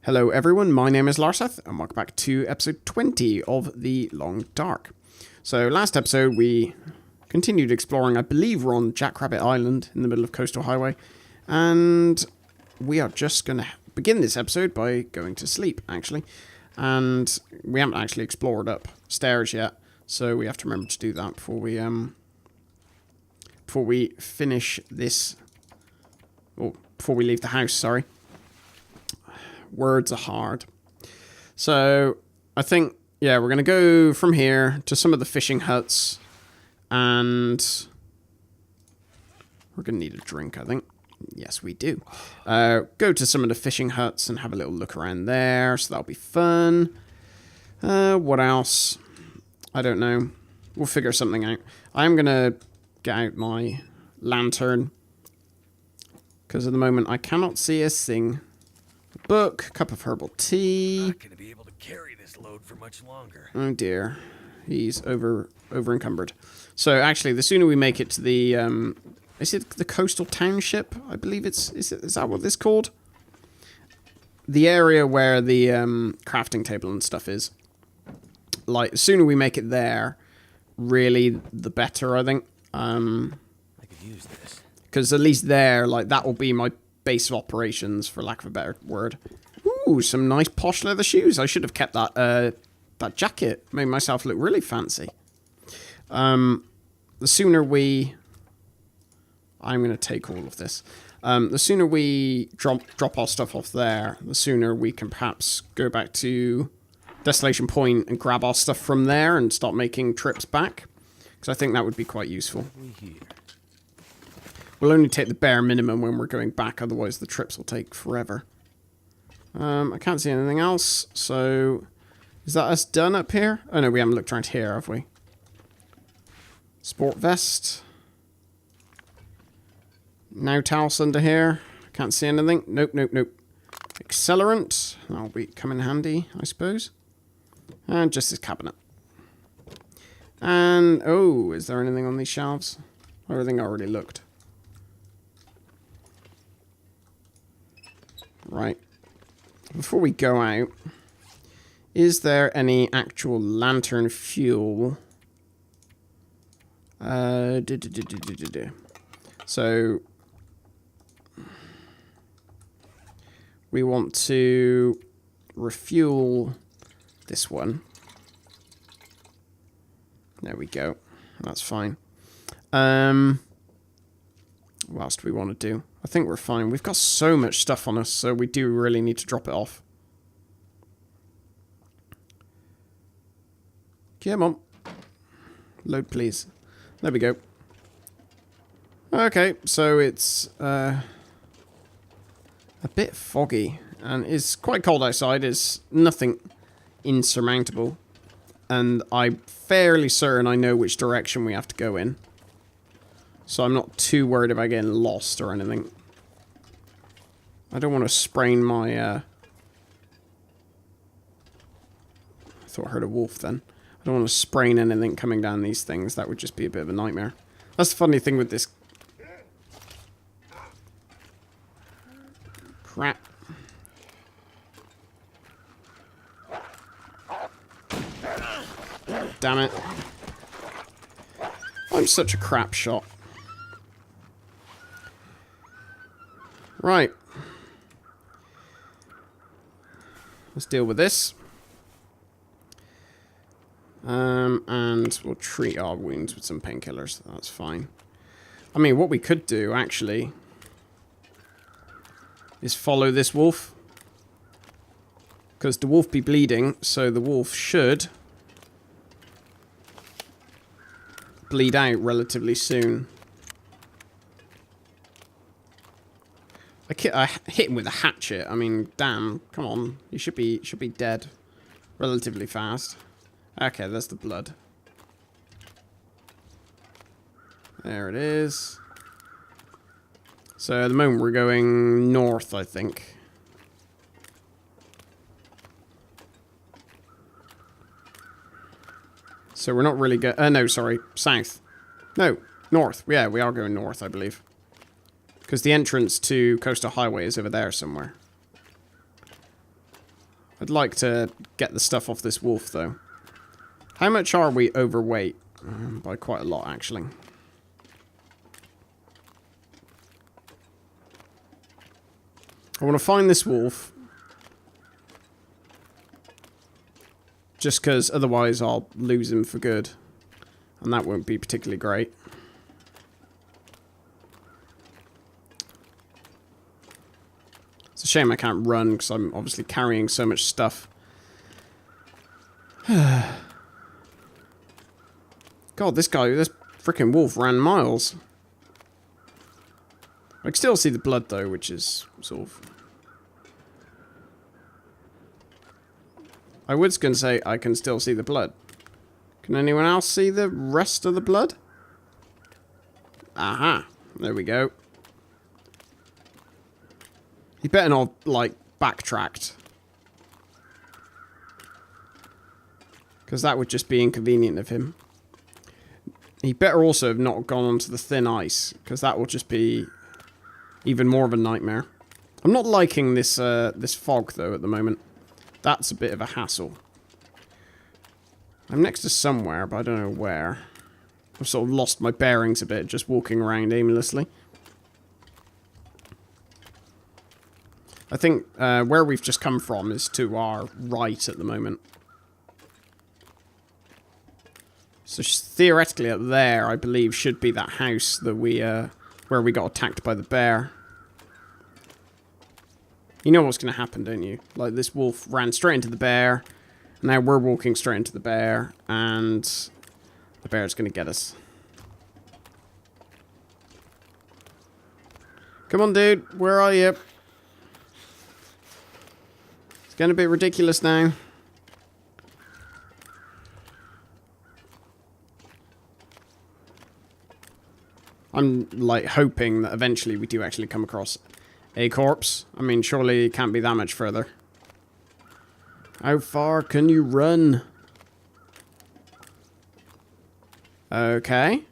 Hello everyone, my name is Larseth, and welcome back to episode 20 of The Long Dark. So last episode we continued exploring, I believe we're on Jackrabbit Island in the middle of Coastal Highway, and we are just going to begin this episode by going to sleep, actually. And we haven't actually explored upstairs yet, so we have to remember to do that before we finish this, or before we leave the house, sorry. Words are hard. So, I think, yeah, we're going to go from here to some of the fishing huts, and we're going to need a drink, I think. Yes, we do. Go to some of the fishing huts and have a little look around there, so that'll be fun. What else? I don't know. We'll figure something out. I'm going to get out my lantern, because at the moment I cannot see a thing. Book, cup of herbal tea. Not gonna be able to carry this load for much longer. Oh dear, he's over encumbered. So actually, the sooner we make it to the is it the coastal township? I believe is that what this called? The area where the crafting table and stuff is. Like, the sooner we make it there, really, the better, I think. I could use this. Because at least there, like, that will be my base of operations, for lack of a better word. Ooh, some nice posh leather shoes. I should have kept that that jacket. Made myself look really fancy. The sooner we... I'm going to take all of this. The sooner we drop our stuff off there, the sooner we can perhaps go back to Desolation Point and grab our stuff from there and start making trips back. Because I think that would be quite useful. We'll only take the bare minimum when we're going back, otherwise the trips will take forever. I can't see anything else, so... Is that us done up here? Oh no, we haven't looked around here, have we? Sport vest. Now towels under here. Can't see anything. Nope, nope, nope. Accelerant. That'll come in handy, I suppose. And just this cabinet. And, oh, is there anything on these shelves? Everything I already looked. Right. Before we go out, is there any actual lantern fuel? So, we want to refuel this one. There we go. That's fine. What else do we want to do? I think we're fine. We've got so much stuff on us, so we do really need to drop it off. Come on. Load, please. There we go. Okay, so it's a bit foggy, and it's quite cold outside. It's nothing insurmountable, and I'm fairly certain I know which direction we have to go in. So I'm not too worried about getting lost or anything. I don't want to sprain my... I thought I heard a wolf then. I don't want to sprain anything coming down these things. That would just be a bit of a nightmare. That's the funny thing with this... Crap. Damn it. I'm such a crap shot. Right. Let's deal with this. And we'll treat our wounds with some painkillers. That's fine. I mean, what we could do, actually, is follow this wolf. Because the wolf be bleeding, so the wolf should bleed out relatively soon. I hit him with a hatchet. I mean, damn. Come on. He should be dead relatively fast. Okay, there's the blood. There it is. So at the moment we're going north, I think. So we're not really going... no, sorry. South. No, north. Yeah, we are going north, I believe. Because the entrance to Coastal Highway is over there somewhere. I'd like to get the stuff off this wolf, though. How much are we overweight? By quite a lot, actually. I want to find this wolf. Just because otherwise I'll lose him for good. And that won't be particularly great. It's a shame I can't run because I'm obviously carrying so much stuff. God, this freaking wolf ran miles. I can still see the blood though, which is sort of... I was going to say I can still see the blood. Can anyone else see the rest of the blood? Aha. There we go. He better not, like, backtracked. Because that would just be inconvenient of him. He better also have not gone onto the thin ice. Because that will just be even more of a nightmare. I'm not liking this, this fog, though, at the moment. That's a bit of a hassle. I'm next to somewhere, but I don't know where. I've sort of lost my bearings a bit, just walking around aimlessly. I think where we've just come from is to our right at the moment. So theoretically up there, I believe, should be that house that we, where we got attacked by the bear. You know what's going to happen, don't you? Like, this wolf ran straight into the bear. Now we're walking straight into the bear. And the bear's going to get us. Come on, dude. Where are you? It's getting a bit ridiculous now. I'm, like, hoping that eventually we do actually come across a corpse. I mean, surely it can't be that much further. How far can you run? Okay.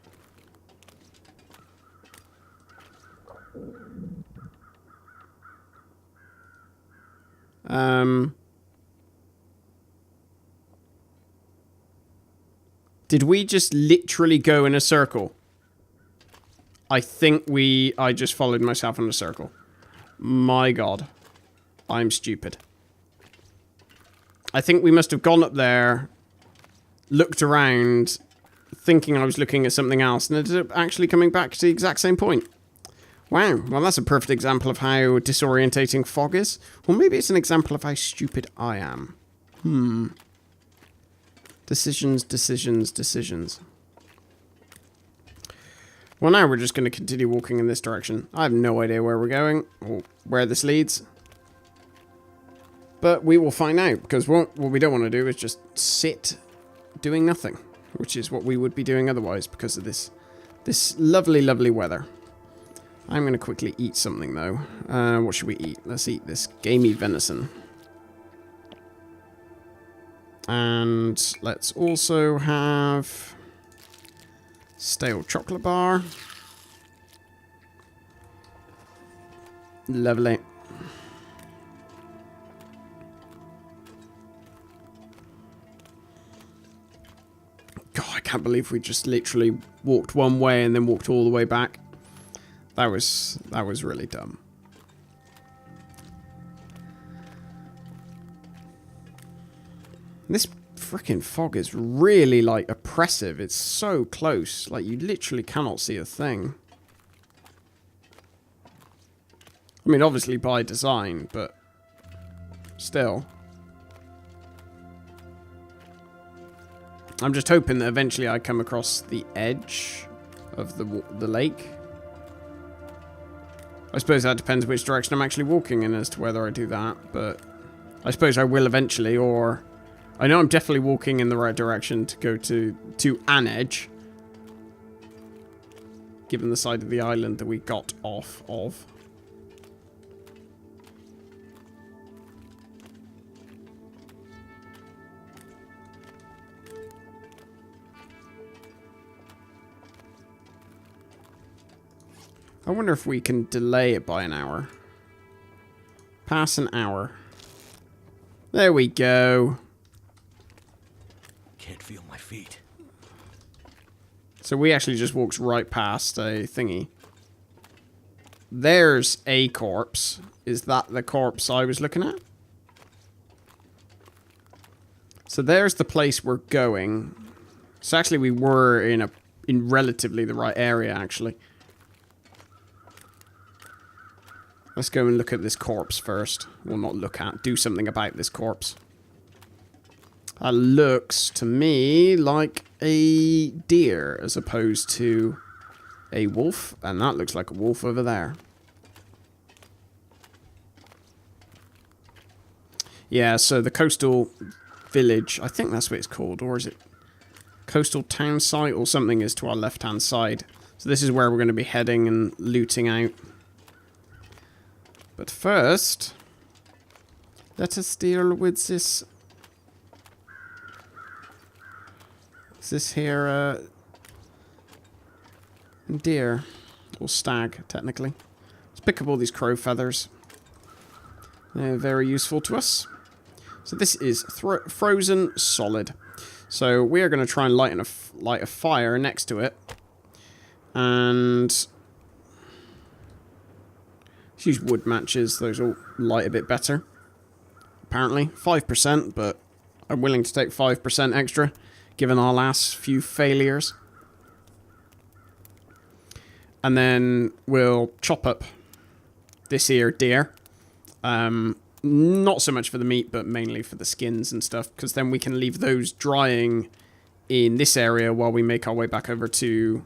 Did we just literally go in a circle? I think I just followed myself in a circle. My God. I'm stupid. I think we must have gone up there, looked around, thinking I was looking at something else, and ended up actually coming back to the exact same point. Wow, well that's a perfect example of how disorientating fog is. Or maybe it's an example of how stupid I am. Decisions, decisions, decisions. Well, now we're just going to continue walking in this direction. I have no idea where we're going, or where this leads. But we will find out, because what we don't want to do is just sit doing nothing. Which is what we would be doing otherwise, because of this lovely, lovely weather. I'm going to quickly eat something, though. What should we eat? Let's eat this gamey venison. And let's also have stale chocolate bar. Lovely. God, I can't believe we just literally walked one way and then walked all the way back. That was really dumb. This freaking fog is really, like, oppressive. It's so close. Like, you literally cannot see a thing. I mean, obviously by design, but still. I'm just hoping that eventually I come across the edge of the lake. I suppose that depends which direction I'm actually walking in as to whether I do that, but I suppose I will eventually, or I know I'm definitely walking in the right direction to go to an edge, given the side of the island that we got off of. I wonder if we can delay it by an hour. Pass an hour. There we go. Can't feel my feet. So we actually just walked right past a thingy. There's a corpse. Is that the corpse I was looking at? So there's the place we're going. So actually we were in relatively the right area, actually. Let's go and look at this corpse first. Well, not look at. Do something about this corpse. That looks to me like a deer as opposed to a wolf. And that looks like a wolf over there. Yeah, so the coastal village, I think that's what it's called. Or is it coastal town site or something is to our left-hand side. So this is where we're going to be heading and looting out. But first, let us deal with this. Is this here deer or stag, technically? Let's pick up all these crow feathers. They're very useful to us. So this is frozen solid. So we are going to try and light a fire next to it, and let's use wood matches. Those will light a bit better. Apparently 5%, but I'm willing to take 5% extra, given our last few failures. And then we'll chop up this here deer. Not so much for the meat, but mainly for the skins and stuff, because then we can leave those drying in this area while we make our way back over to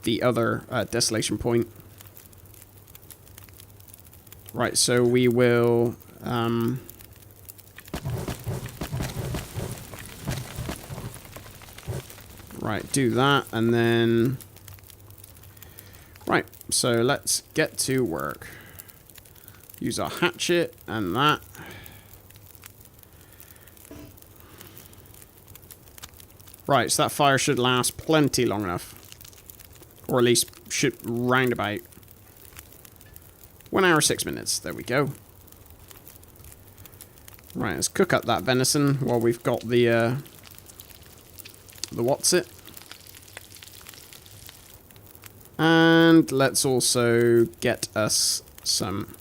the other desolation point. Right, so we will right, do that, and then right, so let's get to work. Use our hatchet and that. Right, so that fire should last plenty long enough. Or at least should round about 1 hour 6 minutes. There we go. Right, let's cook up that venison while we've got the what's it. And let's also get us some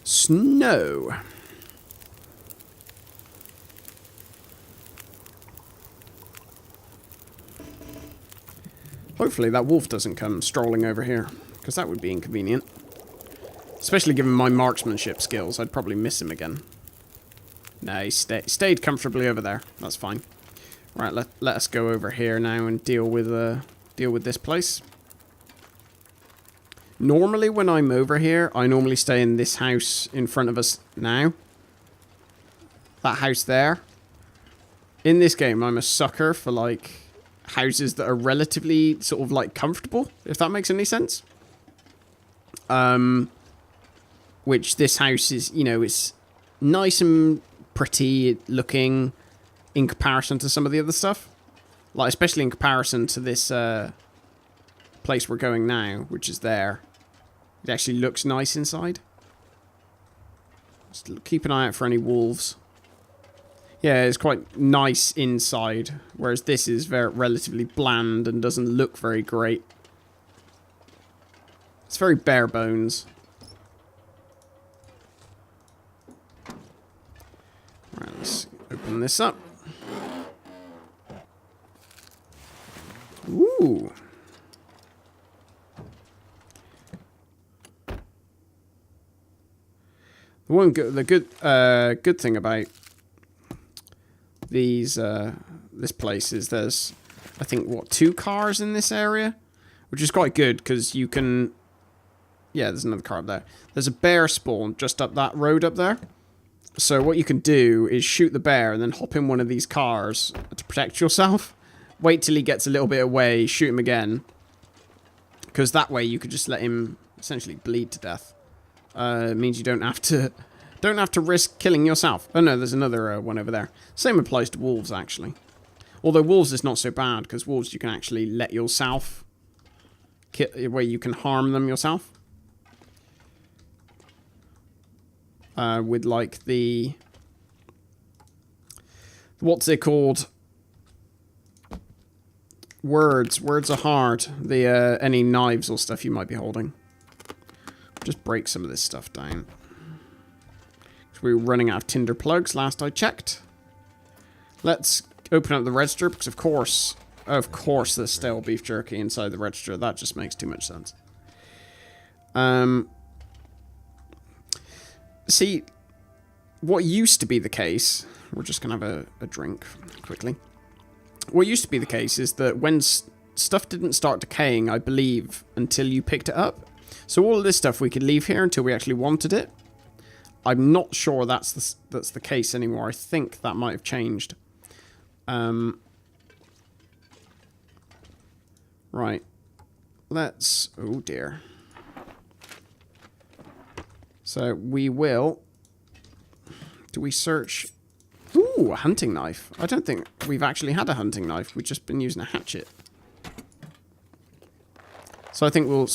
snow. Hopefully that wolf doesn't come strolling over here, because that would be inconvenient. Especially given my marksmanship skills, I'd probably miss him again. No, he stayed comfortably over there. That's fine. Right, let us go over here now and deal with this place. Normally when I'm over here, I normally stay in this house in front of us now. That house there. In this game, I'm a sucker for, like, houses that are relatively sort of, like, comfortable, if that makes any sense. Which this house is, you know, it's nice and pretty looking in comparison to some of the other stuff. Like, especially in comparison to this place we're going now, which is there. It actually looks nice inside. Just keep an eye out for any wolves. Yeah, it's quite nice inside, whereas this is very relatively bland and doesn't look very great. It's very bare bones. Right, let's open this up. Ooh. The good thing about these this place is there's, I think, what, 2 cars in this area, which is quite good because you can. Yeah, there's another car up there. There's a bear spawn just up that road up there. So what you can do is shoot the bear and then hop in one of these cars to protect yourself. Wait till he gets a little bit away, shoot him again, because that way you could just let him essentially bleed to death. It means you don't have to risk killing yourself. Oh no, there's another one over there. Same applies to wolves, actually. Although wolves is not so bad, because wolves you can actually let yourself kill, where you can harm them yourself. with like the... What's it called? Words. Words are hard. The any knives or stuff you might be holding. Just break some of this stuff down. We were running out of tinder plugs last I checked. Let's open up the register because of course there's stale beef jerky inside the register. That just makes too much sense. See, what used to be the case, we're just going to have a drink quickly. What used to be the case is that when stuff didn't start decaying, I believe, until you picked it up. So all of this stuff we could leave here until we actually wanted it. I'm not sure that's the case anymore. I think that might have changed. Right. Let's... Oh, dear. So, we will... Do we search... Ooh, a hunting knife. I don't think we've actually had a hunting knife. We've just been using a hatchet. So, I think we'll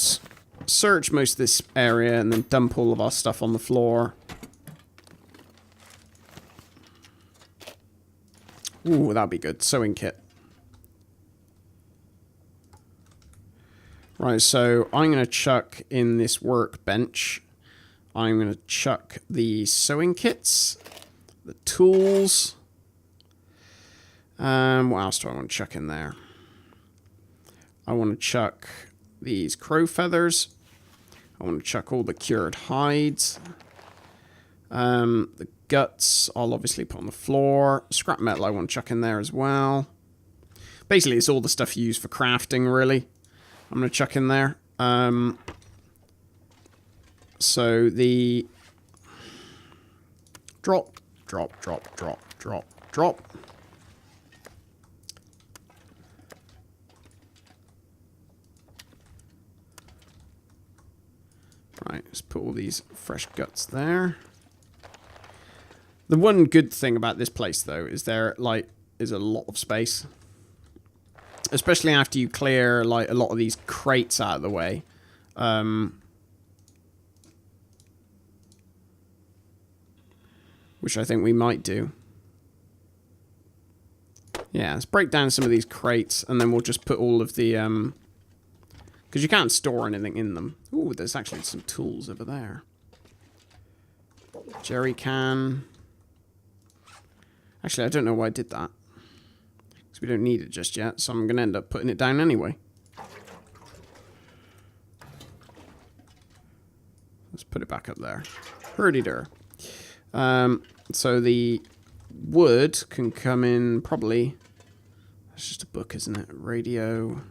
search most of this area and then dump all of our stuff on the floor. Ooh, that'd be good. Sewing kit. Right, so I'm going to chuck in this workbench. I'm going to chuck the sewing kits, the tools. What else do I want to chuck in there? I want to chuck these crow feathers. I want to chuck all the cured hides. The guts I'll obviously put on the floor. Scrap metal I want to chuck in there as well. Basically, it's all the stuff you use for crafting, really. I'm going to chuck in there. So the drop. Right, let's put all these fresh guts there. The one good thing about this place, though, is there, like, is a lot of space. Especially after you clear, like, a lot of these crates out of the way. Which I think we might do. Yeah, let's break down some of these crates, and then we'll just put all of the, because you can't store anything in them. Ooh, there's actually some tools over there. Jerry can. Actually, I don't know why I did that. Because we don't need it just yet, so I'm going to end up putting it down anyway. Let's put it back up there. Hurdy-dur. So the wood can come in probably... That's just a book, isn't it? Radio.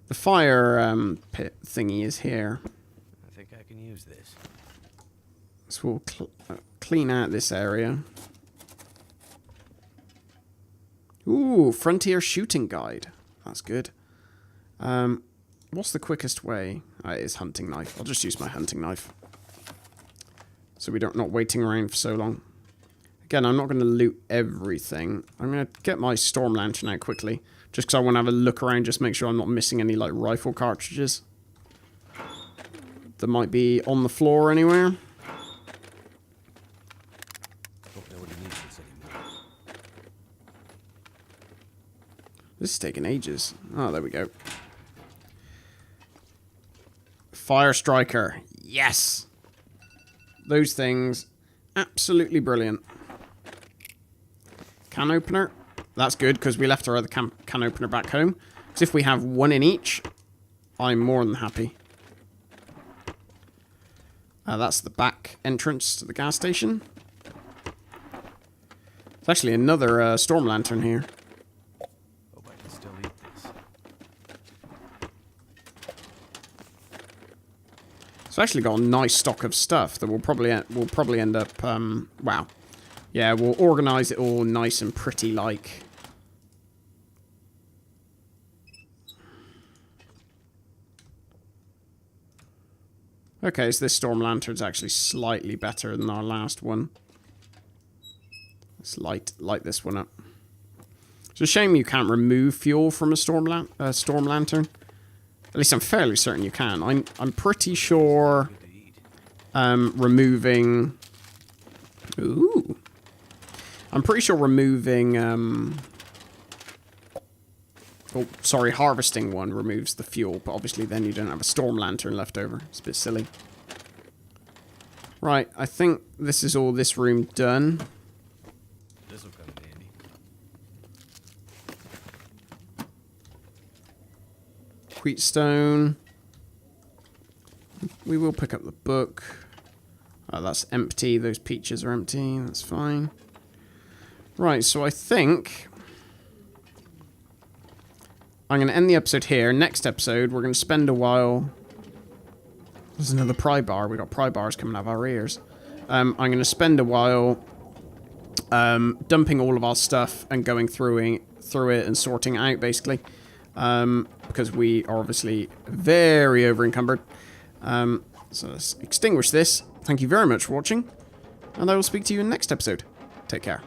The fire pit thingy is here. I think I can use this. So we'll clean out this area. Ooh, Frontier Shooting Guide. That's good. What's the quickest way? It is hunting knife. I'll just use my hunting knife. So we're not waiting around for so long. Again, I'm not going to loot everything. I'm going to get my storm lantern out quickly. Just because I want to have a look around, just make sure I'm not missing any, like, rifle cartridges. That might be on the floor anywhere. This is taking ages. Oh, there we go. Fire Striker. Yes! Those things. Absolutely brilliant. Can opener. That's good, because we left our other can opener back home. Because if we have one in each, I'm more than happy. That's the back entrance to the gas station. There's actually another storm lantern here. Hope I can still eat this. It's actually got a nice stock of stuff that we'll probably end up. Wow, yeah, we'll organise it all nice and pretty, like. Okay, so this storm lantern's actually slightly better than our last one. Let's light this one up. It's a shame you can't remove fuel from a storm lantern. At least I'm fairly certain you can. I'm pretty sure removing Ooh. I'm pretty sure removing... Oh, sorry, harvesting one removes the fuel, but obviously then you don't have a storm lantern left over. It's a bit silly. Right, I think this is all this room done. This will come in handy. Wheatstone. We will pick up the book. Oh, that's empty. Those peaches are empty. That's fine. Right, so I think I'm going to end the episode here. Next episode, we're going to spend a while... There's another pry bar. We got pry bars coming out of our ears. I'm going to spend a while dumping all of our stuff and going through it and sorting it out, basically. Because we are obviously very over-encumbered. So let's extinguish this. Thank you very much for watching. And I will speak to you in the next episode. Take care.